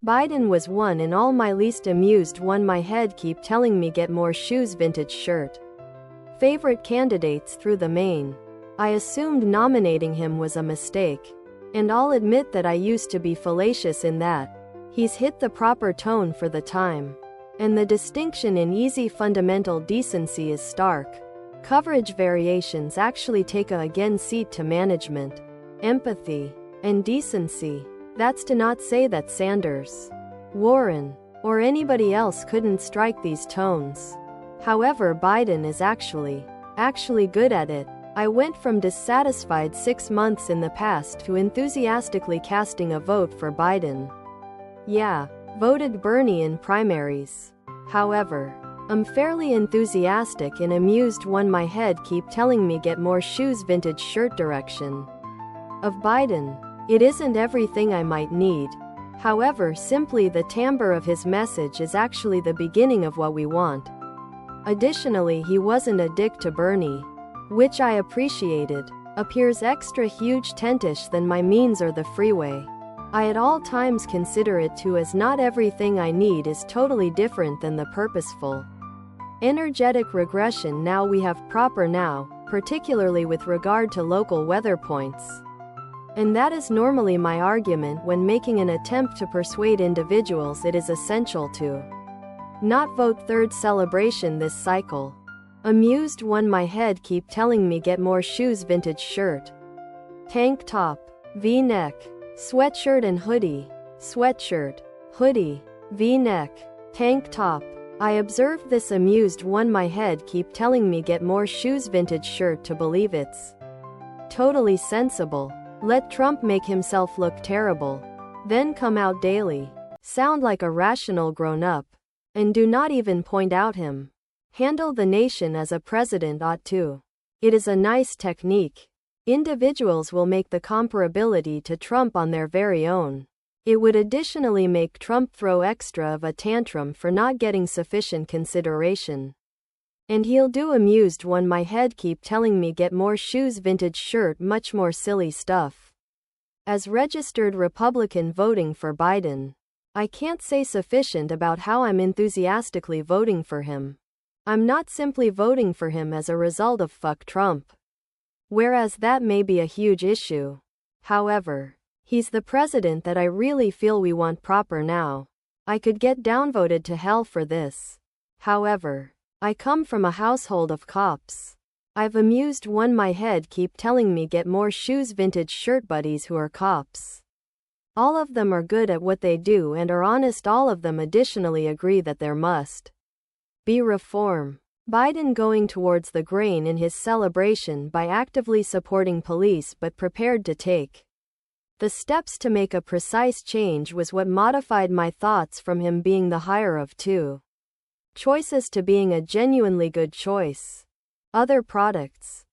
Biden was one and all my least amused one. My head keep telling me get more shoes. Vintage shirt. Favorite candidates through the main. I assumed nominating him was a mistake. And I'll admit that I used to be fallacious in that. He's hit the proper tone for the time. And the distinction in easy fundamental decency is stark. Coverage variations actually take a again seat to management. Empathy. And decency. That's to not say that Sanders, Warren, or anybody else couldn't strike these tones. However, Biden is actually good at it. I went from dissatisfied 6 months in the past to enthusiastically casting a vote for Biden. Yeah, voted Bernie in primaries. However, I'm fairly enthusiastic and amused one. My head keep telling me get more shoes. Vintage shirt direction of Biden. It isn't everything I might need. However, simply the timbre of his message is actually the beginning of what we want. Additionally, he wasn't a dick to Bernie, which I appreciated. Appears extra huge tentish than my means or the freeway. I at all times consider it too, as not everything I need is totally different than the purposeful. Energetic regression. Now we have proper now, particularly with regard to local weather points. And that is normally my argument when making an attempt to persuade individuals it is essential to not vote third celebration this cycle. Amused one. My head keep telling me get more shoes. Vintage shirt. Tank top, V-neck, sweatshirt and hoodie. Sweatshirt, hoodie, V-neck, tank top. I observed this. Amused one. My head keep telling me get more shoes. Vintage shirt to believe it's totally sensible. Let Trump make himself look terrible. Then come out daily. Sound like a rational grown-up. And do not even point out him. Handle the nation as a president ought to. It is a nice technique. Individuals will make the comparability to Trump on their very own. It would additionally make Trump throw extra of a tantrum for not getting sufficient consideration. And he'll do. Amused one. My head keep telling me get more shoes. Vintage shirt. Much more silly stuff. As registered Republican voting for Biden, I can't say sufficient about how I'm enthusiastically voting for him. I'm not simply voting for him as a result of fuck Trump. Whereas that may be a huge issue. However, he's the president that I really feel we want proper now. I could get downvoted to hell for this. However, I come from a household of cops. I've amused one. My head keep telling me get more shoes. Vintage shirt. Buddies who are cops. All of them are good at what they do and are honest. All of them additionally agree that there must be reform. Biden going towards the grain in his celebration by actively supporting police but prepared to take the steps to make a precise change was what modified my thoughts from him being the higher of two choices to being a genuinely good choice. Other products.